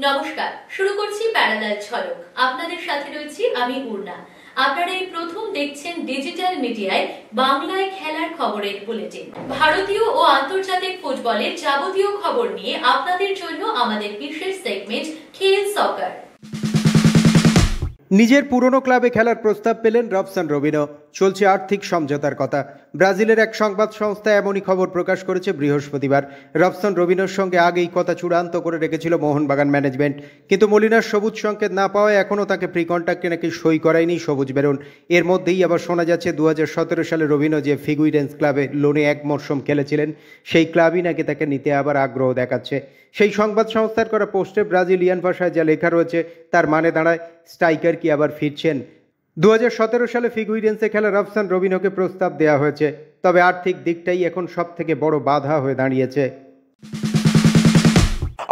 নমস্কার, শুরু করছি প্যারালাল ঝলক। আপনাদের সাথে রয়েছি আমি উর্না। আপনারা এই প্রথম দেখছেন ডিজিটাল মিডিয়ায় বাংলায় খেলার খবরের বুলেটিন। ভারতীয় ও আন্তর্জাতিক ফুটবলের যাবতীয় খবর নিয়ে আপনাদের জন্য আমাদের বিশেষ সেগমেন্ট খেল সকার। নিজের পুরনো ক্লাবে খেলার প্রস্তাব পেলেন রবসন রবিনো। চলছে আর্থিক সমঝোতার কথা। ব্রাজিলের এক সংবাদ সংস্থা এমনই খবর প্রকাশ করেছে বৃহস্পতিবার। রবসন রবিনোর সঙ্গে আগেই কথা চূড়ান্ত করে রেখেছিল মোহনবাগান ম্যানেজমেন্ট, কিন্তু মলিনার সবুজ সংকেত না পাওয়ায় এখনও তাকে প্রি কন্ট্রাক্টে নাকি সই করায়নি সবুজ বেরুন। এর মধ্যেই আবার শোনা যাচ্ছে 2017 সালে রবিনো যে ফিগুইরেন্স ক্লাবে লোনে এক মরশুম খেলেছিলেন, সেই ক্লাবই নাকি তাকে নিতে আবার আগ্রহ দেখাচ্ছে। সেই সংবাদ সংস্থার করা পোস্টে ব্রাজিলিয়ান ভাষায় যা লেখা রয়েছে তার মানে দাঁড়ায়, স্ট্রাইকার কি আবার ফিরছেন? 2017 সালে ফিগুইরেন্সে খেলা রবসন রবিনোকে প্রস্তাব দেওয়া হয়েছে, তবে আর্থিক দিকটাই এখন সব থেকে বড় বাধা হয়ে দাঁড়িয়েছে।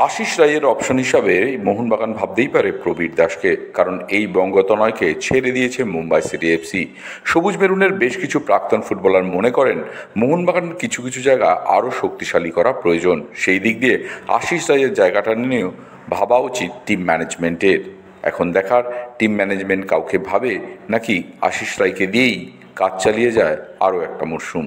আশিস রায়ের অপশন হিসাবে মোহনবাগান ভাবতেই পারে প্রবীর দাসকে, কারণ এই বঙ্গতনয়কে ছেড়ে দিয়েছে মুম্বাই সিটি এফসি। সবুজ মেরুনের বেশ কিছু প্রাক্তন ফুটবলার মনে করেন মোহনবাগানের কিছু কিছু জায়গা আরও শক্তিশালী করা প্রয়োজন। সেই দিক দিয়ে আশিস রায়ের জায়গাটা নিয়েও ভাবা উচিত টিম ম্যানেজমেন্টের। এখন দেখার টিম ম্যানেজমেন্ট কাউকে ভাবে নাকি আশিস রায়কে দিয়েই কাজ চালিয়ে যায় আরও একটা মরশুম।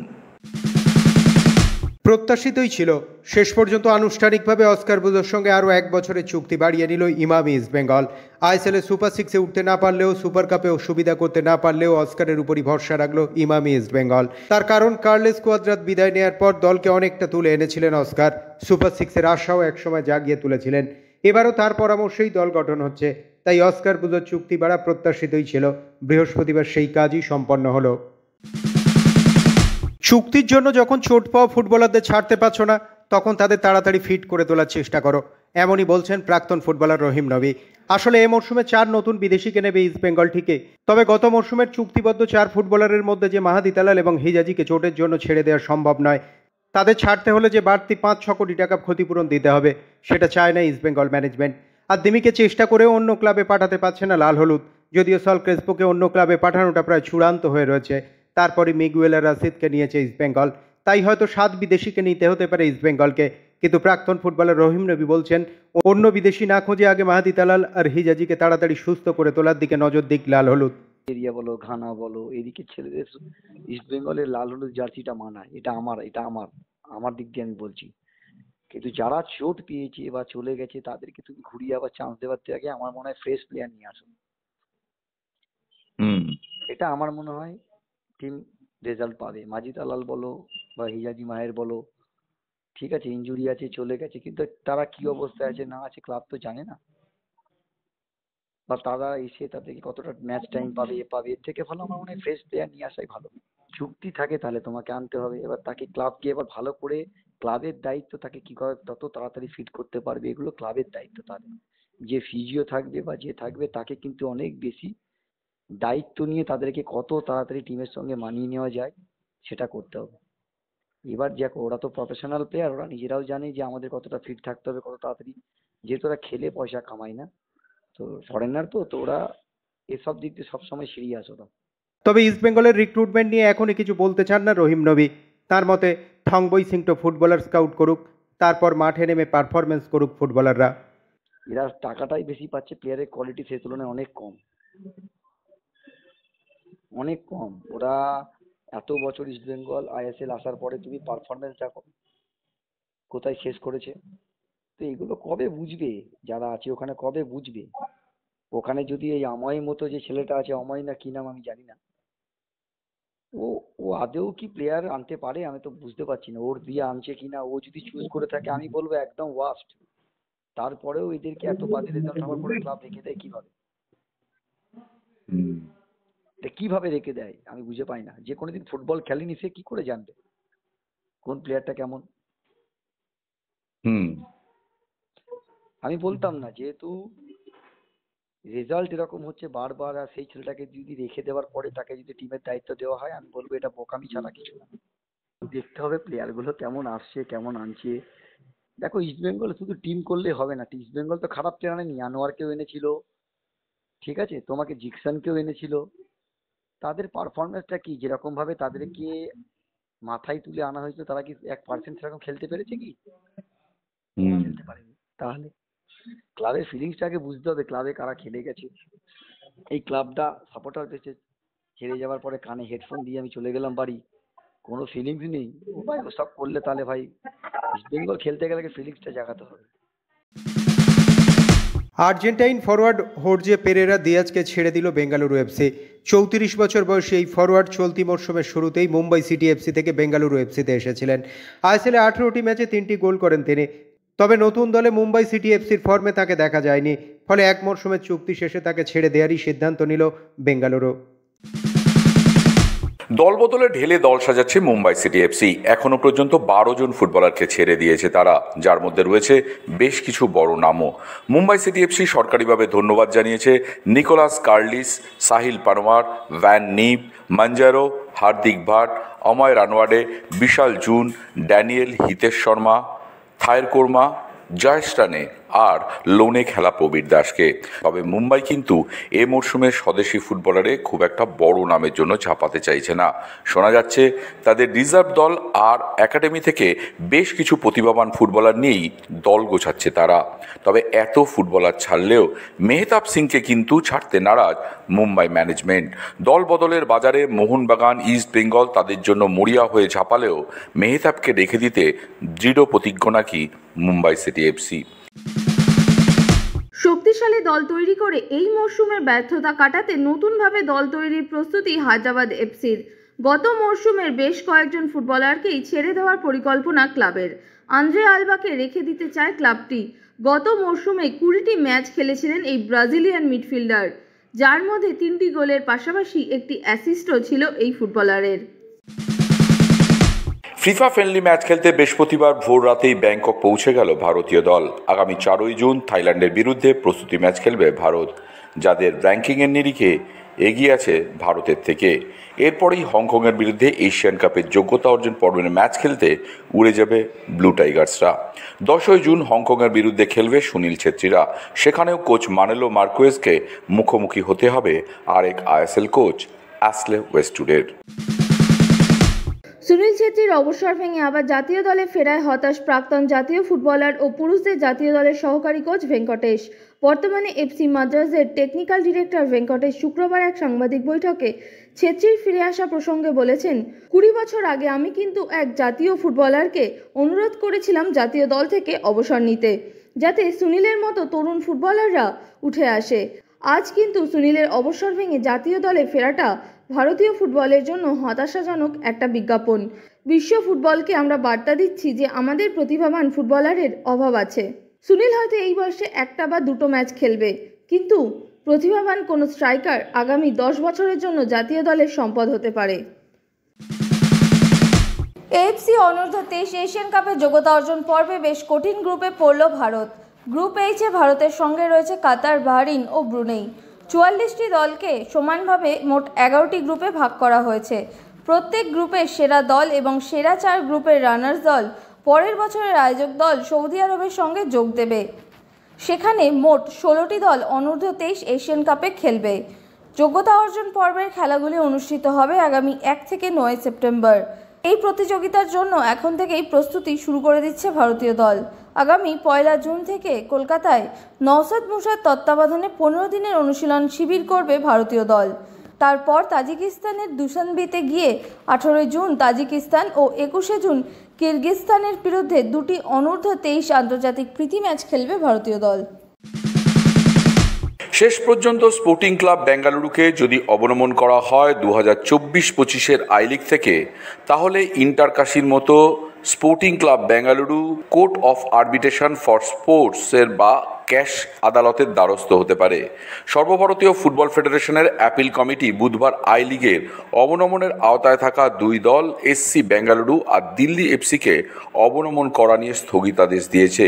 প্রত্যাশিতই ছিল। শেষ পর্যন্ত আনুষ্ঠানিকভাবে অস্কার বুজোর সঙ্গে আরও এক বছরের চুক্তি বাড়িয়ে নিল ইমামি ইস্টবেঙ্গল। আইএসএলে সুপার সিক্সে উঠতে না পারলেও, সুপার কাপেও সুবিধা করতে না পারলেও অস্কারের উপরই ভরসা রাখল ইমামি ইস্টবেঙ্গল। তার কারণ, কার্লেস কোয়াদ্রাত বিদায় নেওয়ার পর দলকে অনেকটা তুলে এনেছিলেন অস্কার। সুপার সিক্সের আশাও একসময় জাগিয়ে তুলেছিলেন। এবারও তার পরামর্শেই দল গঠন হচ্ছে, তাই অস্কার বুজোর চুক্তি বাড়া প্রত্যাশিতই ছিল। বৃহস্পতিবার সেই কাজই সম্পন্ন হলো। চুক্তির জন্য যখন চোট পাওয়া ফুটবলারদের ছাড়তে পারছো না, তখন তাদের তাড়াতাড়ি ফিট করে তোলার চেষ্টা করো, এমনই বলছেন প্রাক্তন ফুটবলার রহিম নবী। আসলে এ মরশুমে 4 নতুন বিদেশিকে নেবে ইস্টবেঙ্গল ঠিকই, তবে গত মরশুমের চুক্তিবদ্ধ 4 ফুটবলারের মধ্যে যে মাহাদি তালাল এবং হিজাজিকে চোটের জন্য ছেড়ে দেওয়া সম্ভব নয়, তাদের ছাড়তে হলে যে বাড়তি 5-6 কোটি টাকা ক্ষতিপূরণ দিতে হবে, সেটা চায় না ইস্টবেঙ্গল ম্যানেজমেন্ট। আর দিমিকে চেষ্টা করেও অন্য ক্লাবে পাঠাতে পারছে না লাল হলুদ, যদিও সল ক্রেসপোকে অন্য ক্লাবে পাঠানোটা প্রায় চূড়ান্ত হয়ে রয়েছে। তারপরে মিগুয়েল আর রাশিদকে নিয়েছে ইস্টবেঙ্গল, তাই হয়তো 7 বিদেশিকে নিতে হতে পারে ইস্টবেঙ্গলকে। কিন্তু প্রাক্তন ফুটবলার রহিম নবী বলছেন, অন্য বিদেশি না খুঁজে আগে মাহাদি তালাল আর হিজাজিকে তাড়াতাড়ি সুস্থ করে তোলার দিকে নজর দিক লাল হলুদ। এরিয়া বলো, ঘানা বলো, এদিকে ছেলেদের ইস্টবেঙ্গলের লাল হলুদ জার্সিটা মানায়। এটা আমার দিক দিয়ে আমি বলছি। কিন্তু যারা চোট পেয়েছে বা চলে গেছে তাদেরকে তুমি ঘুরিয়ে আবার চান্স দেওয়ার থেকে আমার মনে হয় ফ্রেশ প্লেয়ার নিয়ে আসো। এটা আমার মনে হয় টিম রেজাল্ট পাবে। মাজিদ আলাল বলো বা হিজাজি মাহের বলো, ঠিক আছে ইনজুরি আছে, চলে গেছে, কিন্তু তারা কি অবস্থায় আছে না আছে ক্লাব তো জানে না, বা তারা এসে তাদেরকে কতটা ম্যাচ টাইম পাবে এর থেকে ভালো আমার মনে হয় ফ্রেশ প্লেয়ার নিয়ে আসাই ভালো। চুক্তি থাকে তাহলে তোমাকে আনতে হবে, এবার তাকে ক্লাবকে এবার ভালো করে, ক্লাবের দায়িত্ব তাকে কি করে তত তাড়াতাড়ি ফিট করতে পারবে, এগুলো ক্লাবের দায়িত্ব। তাদের যে ফিজিও থাকবে বা যে থাকবে তাকে কিন্তু অনেক বেশি দায়িত্ব নিয়ে তাদেরকে কত তাড়াতাড়ি টিমের সঙ্গে মানিয়ে নেওয়া যায় সেটা করতে হবে। এবার দেখো, ওরা তো প্রফেশনাল প্লেয়ার, ওরা নিজেরাও জানে যে আমাদের কতটা ফিট থাকতে হবে কত তাড়াতাড়ি, যেহেতু ওরা খেলে পয়সা কামায় না, তো ফরেনার তো ওরা এসব দিক দিয়ে সবসময় সিরিয়াস ওরা। তবে ইস্টবেঙ্গলের রিক্রুটমেন্ট নিয়ে এখনই কিছু বলতে চান না রহিম নবী। তার মতে, থংবই সিংটো ফুটবলার স্কাউট করুক, তারপর মাঠে নেমে পারফরমেন্স করুক ফুটবলাররা। এরা টাকাটাই বেশি পাচ্ছে, প্লেয়ারের কোয়ালিটি সেই তুলনায় অনেক কম, অনেক কম। ওরা এত বছর ইস্টবেঙ্গল আইএসএল আসার পরে তুমি পারফরমেন্স দেখো কোথায় শেষ করেছে। তো এগুলো কবে বুঝবে যারা আছে ওখানে, কবে বুঝবে? ওখানে যদি এই অময় মতো যে ছেলেটা আছে, অময় না কি নাম আমি জানি না, ও ও আদেও কি প্লেয়ার আনতে পারে আমি তো বুঝতে পারছি না। ওর দিয়ে আনছে কিনা, ও যদি চুজ করে থাকে আমি বলবো একদম ওয়াস্ট। তারপরেও এদেরকে এত বাজে রেজাল্ট হওয়ার পরে ক্লাব রেখে দেয় কিভাবে? এটা কিভাবে রেখে দেয় আমি বুঝে পাই না। যে কোনোদিন ফুটবল খেলেনি সে কি করে জানবে কোন প্লেয়ারটা কেমন? আমি বলতাম না, যেহেতু রেজাল্ট এরকম হচ্ছে বারবার, আর সেই ছেলেটাকে যদি রেখে দেওয়ার পরে তাকে যদি টিমের দায়িত্ব দেওয়া হয়, আমি বলবো এটা বোকামি ছাড়া কিছু না। দেখতে হবে প্লেয়ার গুলো কেমন আসছে কেমন আনছে। দেখো ইস্টবেঙ্গল শুধু টিম করলে হবে না, ইস্টবেঙ্গল তো খারাপ প্লেয়ার আনেনি, আনোয়ারকেও এনেছিল, ঠিক আছে, তোমাকে জিকসনকেও এনেছিল। তাদের পারফরমেন্সটা কি, যেরকম ভাবে তাদেরকে মাথায় তুলে আনা হয়েছিল, তারা কি 1% সেরকম খেলতে পেরেছে কি? খেলতে পারেনি। তাহলে ক্লাবের ফিলিংসটাকে বুঝতে হবে, ক্লাবে কারা খেলে গেছে। এই ক্লাবটা সাপোর্টার পেয়েছে, হেরে যাওয়ার পরে কানে হেডফোন দিয়ে আমি চলে গেলাম বাড়ি, কোনো ফিলিংস নেই। ও ভাই ওসব করলে তাহলে ভাই ইস্ট বেঙ্গল খেলতে গেলে ফিলিংসটা জাগাতে হবে। আর্জেন্টাইন ফরওয়ার্ড হোর্জে পেরেরা দিয়াজকে ছেড়ে দিল বেঙ্গালুরু এফসি। 34 বছর বয়সী এই ফরওয়ার্ড চলতি মরশুমের শুরুতেই মুম্বাই সিটি এফসি থেকে বেঙ্গালুরু এফসিতে এসেছিলেন। আইএসএলে 18টি ম্যাচে 3টি গোল করেন তিনি। তবে নতুন দলে মুম্বাই সিটি এফসির ফর্মে তাকে দেখা যায়নি, ফলে এক মরশুমের চুক্তি শেষে তাকে ছেড়ে দেওয়ারই সিদ্ধান্ত নিল বেঙ্গালুরু। দল বদলে ঢেলে দল সাজাচ্ছে মুম্বাই সিটি এফসি। এখনো পর্যন্ত 12 জন ফুটবলারকে ছেড়ে দিয়েছে তারা, যার মধ্যে রয়েছে বেশ কিছু বড় নামও। মুম্বাই সিটি এফসি সরকারিভাবে ধন্যবাদ জানিয়েছে Nicolas Kerley's, Sahil Panwar, van Nip, Mounjaro, Hardik Bhatt, Amay রানওয়াডে, বিশাল June, Daniel Hitesh Sharma, Thaer korma, Jayesh রানে আর লোনে খেলা প্রবীর দাসকে। তবে মুম্বাই কিন্তু এ মরশুমে স্বদেশি ফুটবলারে খুব একটা বড় নামের জন্য ঝাঁপাতে চাইছে না। শোনা যাচ্ছে তাদের রিজার্ভ দল আর একাডেমি থেকে বেশ কিছু প্রতিভাবান ফুটবলার নিয়েই দল গোছাচ্ছে তারা। তবে এত ফুটবলার ছাড়লেও মেহতাব সিংকে কিন্তু ছাড়তে নারাজ মুম্বাই ম্যানেজমেন্ট। দল বদলের বাজারে মোহনবাগান, ইস্ট বেঙ্গল তাদের জন্য মরিয়া হয়ে ঝাঁপালেও মেহতাবকে রেখে দিতে দৃঢ় প্রতিজ্ঞ নাকি মুম্বাই সিটি এফসি। শক্তিশালী দল তৈরি করে এই মরশুমের ব্যর্থতা কাটাতে নতুনভাবে দল তৈরির প্রস্তুতি হায়দ্রাবাদ এফসির। গত মরশুমের বেশ কয়েকজন ফুটবলারকেই ছেড়ে দেওয়ার পরিকল্পনা ক্লাবের। আন্দ্রে আলবাকে রেখে দিতে চায় ক্লাবটি। গত মরশুমে 20টি ম্যাচ খেলেছিলেন এই ব্রাজিলিয়ান মিডফিল্ডার, যার মধ্যে 3টি গোলের পাশাপাশি একটি অ্যাসিস্টও ছিল এই ফুটবলারের। ফিফা ফ্রেন্ডলি ম্যাচ খেলতে বৃহস্পতিবার ভোর রাতেই ব্যাংকক পৌঁছে গেল ভারতীয় দল। আগামী 4 জুন থাইল্যান্ডের বিরুদ্ধে প্রস্তুতি ম্যাচ খেলবে ভারত, যাদের র্যাঙ্কিংয়ের নিরিখে এগিয়ে আছে ভারতের থেকে। এরপরেই হংকংয়ের বিরুদ্ধে এশিয়ান কাপের যোগ্যতা অর্জন পর্বের ম্যাচ খেলতে উড়ে যাবে ব্লু টাইগার্সরা। 10 জুন হংকংয়ের বিরুদ্ধে খেলবে সুনীল ছেত্রীরা। সেখানেও কোচ মানেলো মার্কোয়েজকে মুখোমুখি হতে হবে আরেক আইএসএল কোচ অ্যাশলে ওয়েস্টউডের। সুনীল ছেত্রীর অবসর ভেঙে আবার জাতীয় দলে ফেরায় হতাশ প্রাক্তন জাতীয় ফুটবলার ও পুরুষদের জাতীয় দলের সহকারী কোচ ভেঙ্কটেশ। বর্তমানে এফসি মাদ্রাজের টেকনিক্যাল ডিরেক্টর ভেঙ্কটেশ শুক্রবার এক সাংবাদিক বৈঠকে ছেত্রীর ফিরে আসা প্রসঙ্গে বলেছেন, 20 বছর আগে আমি কিন্তু এক জাতীয় ফুটবলারকে অনুরোধ করেছিলাম জাতীয় দল থেকে অবসর নিতে, যাতে সুনীলের মতো তরুণ ফুটবলাররা উঠে আসে। আজ কিন্তু সুনীলের অবসর ভেঙে জাতীয় দলে ফেরাটা ভারতীয় ফুটবলের জন্য হতাশাজনক একটা বিজ্ঞাপন। বিশ্ব ফুটবলকে আমরা বার্তা দিচ্ছি যে আমাদের প্রতিভাবান ফুটবলারের অভাব আছে। সুনীল হয়তো এই বয়সে 1টা বা 2টো ম্যাচ খেলবে, কিন্তু প্রতিভাবান কোনো স্ট্রাইকার আগামী 10 বছরের জন্য জাতীয় দলের সম্পদ হতে পারে। এএফসি অনূর্ধ্ব 23 এশিয়ান কাপের যোগ্যতা অর্জন পর্বে বেশ কঠিন গ্রুপে পড়ল ভারত। গ্রুপ এইচে ভারতের সঙ্গে রয়েছে কাতার, বাহরিন ও ব্রুনেই। 44টি দলকে সমানভাবে মোট 11টি গ্রুপে ভাগ করা হয়েছে। প্রত্যেক গ্রুপের সেরা দল এবং সেরা 4 গ্রুপের রানার্স দল পরের বছরের আয়োজক দল সৌদি আরবের সঙ্গে যোগ দেবে। সেখানে মোট 16টি দল অনূর্ধ্ব 23 এশিয়ান কাপে খেলবে। যোগ্যতা অর্জন পর্বের খেলাগুলি অনুষ্ঠিত হবে আগামী 1 থেকে 9 সেপ্টেম্বর। এই প্রতিযোগিতার জন্য এখন থেকেই প্রস্তুতি শুরু করে দিচ্ছে ভারতীয় দল। আগামী 1 জুন থেকে কলকাতায় নওসাদ মুসার তত্ত্বাবধানে 15 দিনের অনুশীলন শিবির করবে ভারতীয় দল। তারপর তাজিকিস্তানের দুশানবেতে গিয়ে 18 জুন তাজিকিস্তান ও 21 জুন কিরগিজস্তানের বিরুদ্ধে 2টি অনূর্ধ্ব 23 আন্তর্জাতিক প্রীতি ম্যাচ খেলবে ভারতীয় দল। শেষ পর্যন্ত স্পোর্টিং ক্লাব বেঙ্গালুরুকে যদি অবনমন করা হয় 2024-25 আই লিগ থেকে, তাহলে ইন্টারকাশির মতো sporting club Bengaluru court of arbitration for স্পোর্টসের বা ক্যাশ আদালতের দ্বারস্থ হতে পারে। সর্বভারতীয় ফুটবল ফেডারেশনের অ্যাপিল কমিটি বুধবার আই লিগের অবনমনের আওতায় থাকা 2 দল এসসি বেঙ্গালুরু আর দিল্লি এফসিকে অবনমন করা নিয়ে স্থগিতাদেশ দিয়েছে।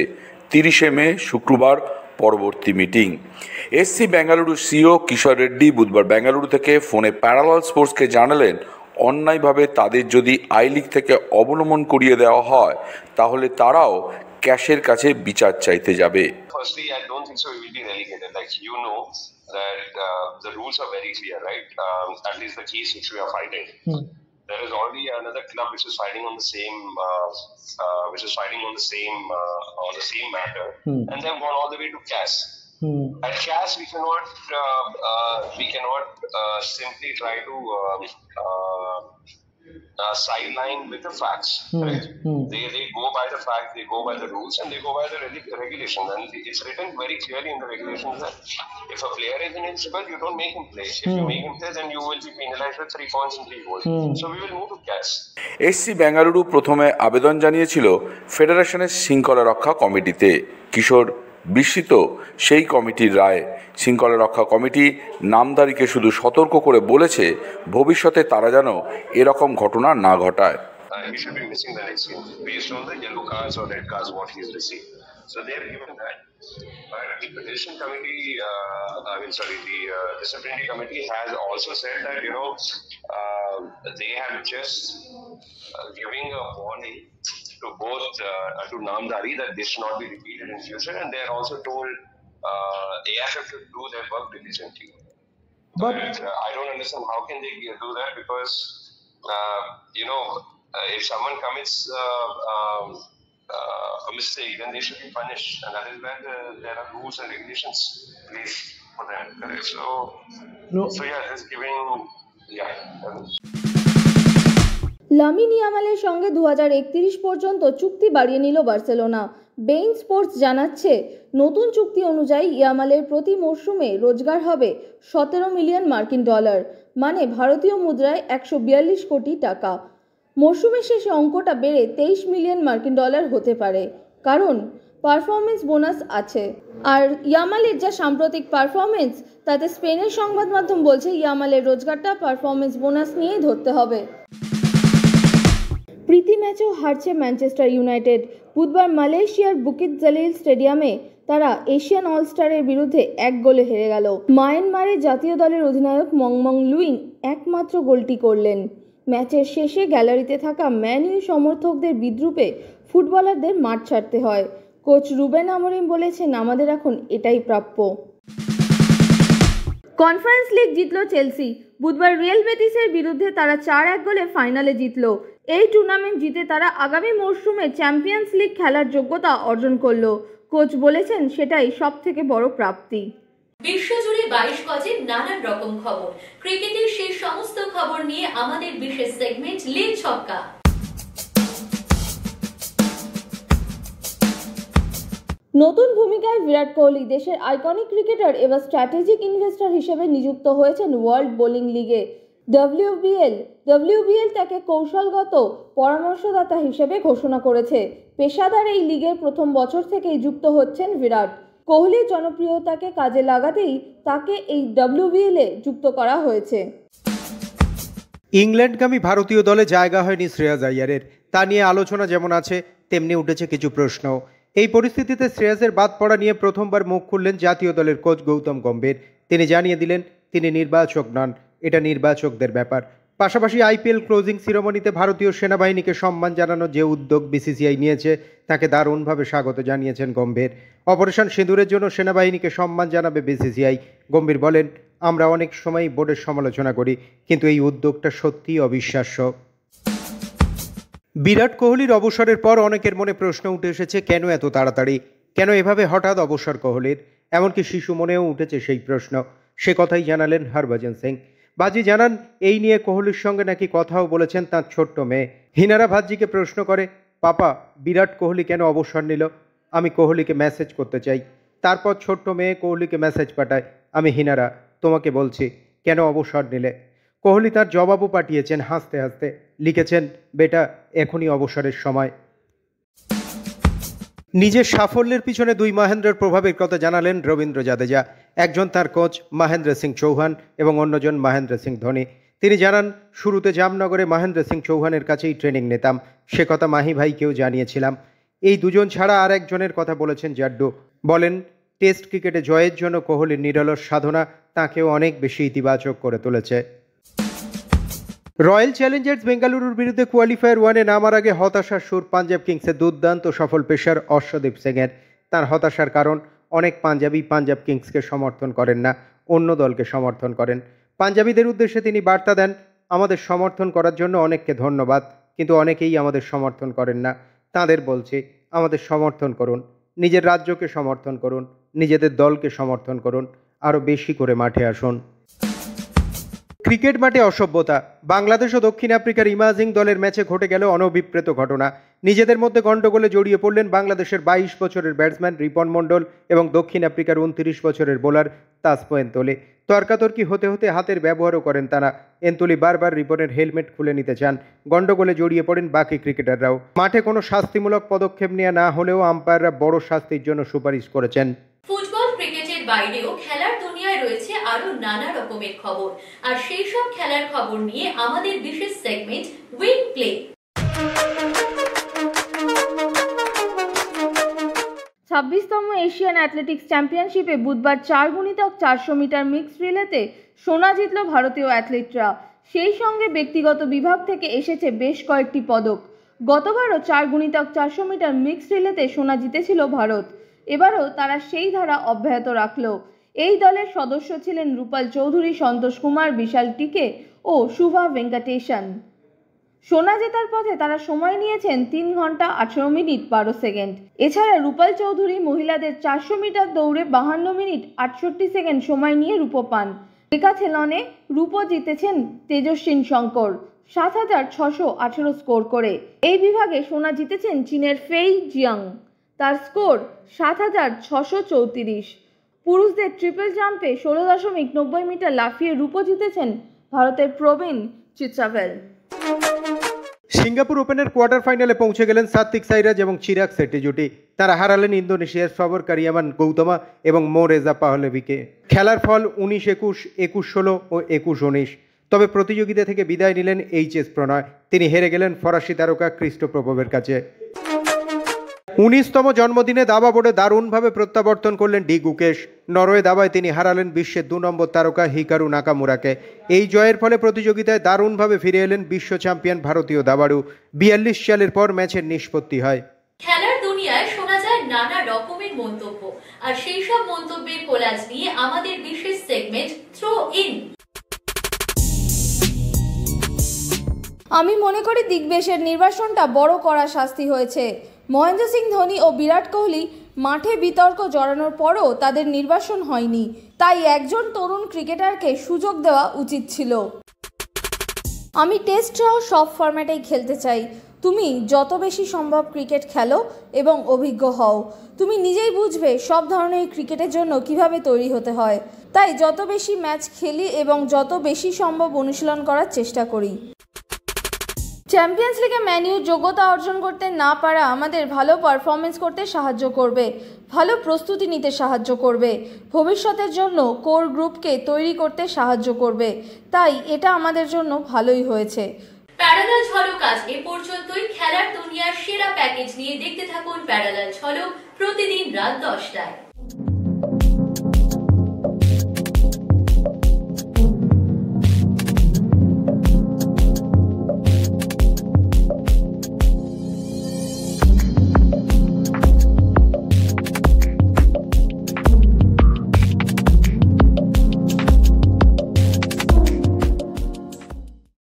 30 মে শুক্রবার পরবর্তী মিটিং। এসসি বেঙ্গালুরু সিও কিশোর রেড্ডি বুধবার বেঙ্গালুরু থেকে ফোনে প্যারালাল স্পোর্টসকে জানালেন, অন্যায়ভাবে তাদের যদি আই লিগ থেকে অবনমন করিয়ে দেওয়া হয় তাহলে তারাও ক্যাশের কাছে বিচার চাইতে যাবে। Firstly, I don't think so we will be relegated. Like, you know that the rules are very clear, right? At least the case which we are fighting. there is already another club which is fighting on the same on the same matter, and they've gone all the way to CAS. At CAS, we cannot simply try to sideline with the facts. Right? They go by the facts, they go by the rules, and they go by the regulations. And it's written very clearly in the regulations that if a player is ineligible, you don't make him play. If you make him play, then you will be penalized with 3 points and 3 goals. So we will move to CAS. SC Bengaluru প্রথমে আবেদন জানিয়েছিল ফেডারেশনের শৃঙ্খলা রক্ষা কমিটিতে। কিশোর বিস্মিত সেই কমিটির রায়। শৃঙ্খলা রক্ষা কমিটি নামধারীকে শুধু সতর্ক করে বলেছে ভবিষ্যতে তারা যেন এরকম ঘটনা না ঘটায়। He should be missing the next game based on the yellow cards or red cards what he's received. So they have given that. The petition committee, the disciplinary committee has also said that they have just giving a warning to both to Namdari that this should not be repeated in future, and they are also told AFF to do their work diligently. But I don't understand how can they do that, because if someone commits a mistake, then they should be punished, and that is where there are rules and regulations placed for them. Correct? So yeah, just giving Lamine ইয়ামালের সঙ্গে 2031 পর্যন্ত চুক্তি বাড়িয়ে নিল Barcelona. বেইন sports জানাচ্ছে, নতুন চুক্তি অনুযায়ী ইয়ামালের প্রতি মরশুমে রোজগার হবে 17 মিলিয়ন মার্কিন ডলার, মানে ভারতীয় মুদ্রায় 142 কোটি টাকা। মরশুমের শেষে অঙ্কটা বেড়ে 23 মিলিয়ন মার্কিন ডলার হতে পারে, কারণ পারফরমেন্স বোনাস আছে। আর ইয়ামালের যা সাম্প্রতিক পারফরমেন্স, তাতে স্পেনের সংবাদ মাধ্যম বলছে ইয়ামালের রোজগারটা পারফরমেন্স বোনাস নিয়েই ধরতে হবে। প্রীতি ম্যাচেও হারছে ম্যানচেস্টার ইউনাইটেড। বুধবার মালয়েশিয়ার বুকিত জালিল স্টেডিয়ামে তারা এশিয়ান অলস্টারের বিরুদ্ধে 1 গোলে হেরে গেল। মায়ানমারের জাতীয় দলের অধিনায়ক মংমং লুইং একমাত্র গোলটি করলেন। ম্যাচের শেষে গ্যালারিতে থাকা ম্যান ইউ সমর্থকদের বিদ্রূপে ফুটবলারদের মাঠ ছাড়তে হয়। কোচ রুবেন আমরিম বলেছেন, আমাদের এখন এটাই প্রাপ্য। কনফারেন্স লিগ জিতল চেলসি। বুধবার রিয়াল বেটিসের বিরুদ্ধে তারা 4-1 গোলে ফাইনালে জিতল। এই টুর্নামেন্ট জিতে তারা আগামী মরশুমে চ্যাম্পিয়ন্স লিগ খেলার যোগ্যতা অর্জন করল। কোচ বলেছেন, সেটাই সবথেকে বড় প্রাপ্তি। বিশ্বজুড়ে 22 গজে নানান রকম খবর। ক্রিকেটের সেই সমস্ত খবর নিয়ে আমাদের বিশেষ সেগমেন্ট লীগ ছক্কা। নতুন ভূমিকায় বিরাট কোহলি। দেশের আইকনিক ক্রিকেটার এবার স্ট্র্যাটেজিক ইনভেস্টর হিসেবে নিযুক্ত হয়েছেন ওয়ার্ল্ড বোলিং লিগে। WBL তাকে কৌশলগত পরামর্শদাতা হিসেবে ঘোষণা করেছে। পেশাদার এই লিগের প্রথম বছর থেকেই যুক্ত হচ্ছেন বিরাট। কোহলির জনপ্রিয়তাকে কাজে লাগাতেই তাকে এই WBL-এ যুক্ত করা হয়েছে। ইংল্যান্ডগামী ভারতীয় দলে জায়গা হয়নি শ্রেয়াস আইয়ারের। তা নিয়ে আলোচনা যেমন আছে, তেমনি উঠেছে কিছু প্রশ্ন। এই পরিস্থিতিতে শ্রেয়াসের বাদ পড়া নিয়ে প্রথমবার মুখ খুললেন জাতীয় দলের কোচ গৌতম গম্ভীর। তিনি জানিয়ে দিলেন, তিনি নির্বাচক নন, এটা নির্বাচকদের ব্যাপার। পাশাপাশি IPL ক্লোজিং সিরিমনিতে ভারতীয় সেনাবাহিনীকে সম্মান জানানোর যে উদ্যোগ BCCI নিয়েছে, তাকে দারুণভাবে স্বাগত জানিয়েছেন গম্ভীর। অপারেশন সিঁদুরের জন্য সেনাবাহিনীকে সম্মান জানাবে BCCI। গম্ভীর বলেন, আমরা অনেক সময় বোর্ডের সমালোচনা করি, কিন্তু এই উদ্যোগটা সত্যিই অবিশ্বাস্য। বিরাট কোহলির অবসরের পর অনেকের মনে প্রশ্ন উঠে এসেছে, কেন এত তাড়াতাড়ি, কেন এভাবে হঠাৎ অবসর কোহলির? এমনকি শিশু মনেও উঠেছে সেই প্রশ্ন। সে কথাই জানালেন হরভজন সিং। বাজি জানান, এই নিয়ে কোহলির সঙ্গে নাকি কথাও বলেছেন তার ছোট্ট মেয়ে। হিনারা ভাজ্জিকে প্রশ্ন করে, পাপা, বিরাট কোহলি কেন অবসর নিল? আমি কোহলিকে মেসেজ করতে চাই। তারপর ছোট্ট মেয়ে কোহলিকে মেসেজ পাঠায়, আমি হিনারা, তোমাকে বলছি, কেন অবসর নিলে? কোহলি তার জবাবও পাঠিয়েছেন হাসতে হাসতে। লিখেছেন, বেটা, এখনই অবসরের সময়। নিজের সাফল্যের পিছনে 2 মহেন্দ্রের প্রভাবের কথা জানালেন রবীন্দ্র জাদেজা। একজন তার কোচ মহেন্দ্র সিং চৌহান এবং অন্যজন মহেন্দ্র সিং ধোনি। তিনি জানান, শুরুতে জামনগরে মহেন্দ্র সিং চৌহানের কাছেই ট্রেনিং নিতাম, সে কথা মাহি ভাইকেও জানিয়েছিলাম। এই দুজন ছাড়া আর একজনের কথা বলেছেন জাড্ডু। বলেন, টেস্ট ক্রিকেটে জয়ের জন্য কোহলির নিরলস সাধনা তাঁকেও অনেক বেশি ইতিবাচক করে তুলেছে। রয়্যাল চ্যালেঞ্জার্স বেঙ্গালুরুর বিরুদ্ধে কোয়ালিফায়ার 1-এ নামার আগে হতাশার সুর পাঞ্জাব কিংসের দুর্দান্ত সফল পেসার অর্শদীপ সিংয়ের। তার হতাশার কারণ, অনেক পাঞ্জাবি পাঞ্জাব কিংসকে সমর্থন করেন না, অন্য দলকে সমর্থন করেন। পাঞ্জাবিদের উদ্দেশ্যে তিনি বার্তা দেন, আমাদের সমর্থন করার জন্য অনেককে ধন্যবাদ, কিন্তু অনেকেই আমাদের সমর্থন করেন না। তাদের বলছি, আমাদের সমর্থন করুন, নিজের রাজ্যকে সমর্থন করুন, নিজেদের দলকে সমর্থন করুন, আরও বেশি করে মাঠে আসুন। ক্রিকেট মাঠে অসভ্যতা। বাংলাদেশ ও দক্ষিণ আফ্রিকার ইমাজিং দলের ম্যাচে ঘটে গেল অনভিপ্রেত ঘটনা। নিজেদের মধ্যে গন্ডগোলে জড়িয়ে পড়লেন বাংলাদেশের 22 বছরের ব্যাটসম্যান রিপন মণ্ডল এবং দক্ষিণ আফ্রিকার 29 বছরের বোলার তাসপো এন্তোলি। তর্কাতর্কি হতে হতে হাতের ব্যবহারও করেন তারা। এন্তোলি বারবার রিপনের হেলমেট খুলে নিতে চান। গন্ডগোলে জড়িয়ে পড়েন বাকি ক্রিকেটাররাও। মাঠে কোনো শাস্তিমূলক পদক্ষেপ নেওয়া না হলেও আম্পায়াররা বড় শাস্তির জন্য সুপারিশ করেছেন। ফুটবল ক্রিকেটের বাইরেও খেলার দুনিয়ায় রয়েছে আরো নানা রকমের খবর, আর সেই সব খেলার খবর নিয়ে আমাদের বিশেষ সেগমেন্ট উইন প্লে। 26তম এশিয়ান অ্যাথলেটিক্স চ্যাম্পিয়নশিপে বুধবার 4x400 মিটার মিক্সড রিলেতে সোনা জিতল ভারতীয় অ্যাথলিটরা। সেই সঙ্গে ব্যক্তিগত বিভাগ থেকে এসেছে বেশ কয়েকটি পদক। গতবারও 4x400 মিটার মিক্সড রিলেতে সোনা জিতেছিল ভারত। এবারও তারা সেই ধারা অব্যাহত রাখল। এই দলের সদস্য ছিলেন রূপাল চৌধুরী, সন্তোষ কুমার, বিশাল টিকে ও শুভা ভেঙ্কটেশন। সোনা জেতার পথে তারা সময় নিয়েছেন 3 ঘন্টা 18 মিনিট 12 সেকেন্ড। এছাড়া রূপাল চৌধুরী মহিলাদের 400 মিটার দৌড়ে 52 মিনিট 68 সেকেন্ড সময় নিয়ে রূপো পান। ডেকাথেলনে রূপো জিতেছেন তেজস্বিন শঙ্কর 7618 স্কোর করে। এই বিভাগে সোনা জিতেছেন চীনের ফেই জিয়াং, তার স্কোর 7634। পুরুষদের ট্রিপল জাম্পে 16.90 মিটার লাফিয়ে রূপো জিতেছেন ভারতের প্রবীণ চিত্রাভেল। সিঙ্গাপুর ওপেনের কোয়ার্টার ফাইনালে পৌঁছে গেলেন সাত্বিক সাইরাজ এবং চিরাগ শেট্টি জুটি। তারা হারালেন ইন্দোনেশিয়ার সবর কারিয়ামান গৌতমা এবং মো রেজা পাহলেভিকে। খেলার ফল 19-21, 21-16 ও 21-19। তবে প্রতিযোগিতা থেকে বিদায় নিলেন এইচএস প্রণয়। তিনি হেরে গেলেন ফরাসি তারকা ক্রিস্টোপ্রোভের কাছে। 19তম জন্মদিনে দাবা বোর্ডে দারুণভাবে প্রত্যাবর্তন করলেন ডি গুকেশ। নরওয়ে দাবায় তিনি হারালেন বিশ্বের 2 নম্বর তারকা হিকারু নাকামুরাকে। এই জয়ের ফলে প্রতিযোগিতায় দারুণভাবে ফিরে এলেন বিশ্ব চ্যাম্পিয়ন ভারতীয় দাবাড়ু। 42 সালের পর ম্যাচের নিষ্পত্তি হয়। খেলার দুনিয়ায় শোনা যায় নানা রকমের মন্তব্য, আর সেই সব মন্তব্যের কোলাজ নিয়ে আমাদের বিশেষ সেগমেন্ট থ্রো ইন। আমি মনে করি দিগ্বেশের নির্বাসনটা বড় কড়া শাস্তি হয়েছে। মহেন্দ্র সিং ধোনি ও বিরাট কোহলি মাঠে বিতর্ক জড়ানোর পরও তাদের নির্বাসন হয়নি, তাই একজন তরুণ ক্রিকেটারকে সুযোগ দেওয়া উচিত ছিল। আমি টেস্ট সহ সব ফরম্যাটেই খেলতে চাই। তুমি যত বেশি সম্ভব ক্রিকেট খেলো এবং অভিজ্ঞ হও, তুমি নিজেই বুঝবে সব ধরনের ক্রিকেটের জন্য কিভাবে তৈরি হতে হয়। তাই যত বেশি ম্যাচ খেলি এবং যত বেশি সম্ভব অনুশীলন করার চেষ্টা করি। চ্যাম্পিয়ন্স লিগে ম্যান ইউ যোগ্যতা অর্জন করতে না পারা আমাদের ভালো পারফরমেন্স করতে সাহায্য করবে, ভালো প্রস্তুতি নিতে সাহায্য করবে, ভবিষ্যতের জন্য কোর গ্রুপকে তৈরি করতে সাহায্য করবে। তাই এটা আমাদের জন্য ভালোই হয়েছে। প্যারালাল ঝলক আজ এ পর্যন্তই। খেলার দুনিয়ার সেরা প্যাকেজ নিয়ে দেখতে থাকুন প্যারালাল ঝলক প্রতিদিন রাত 10টায়।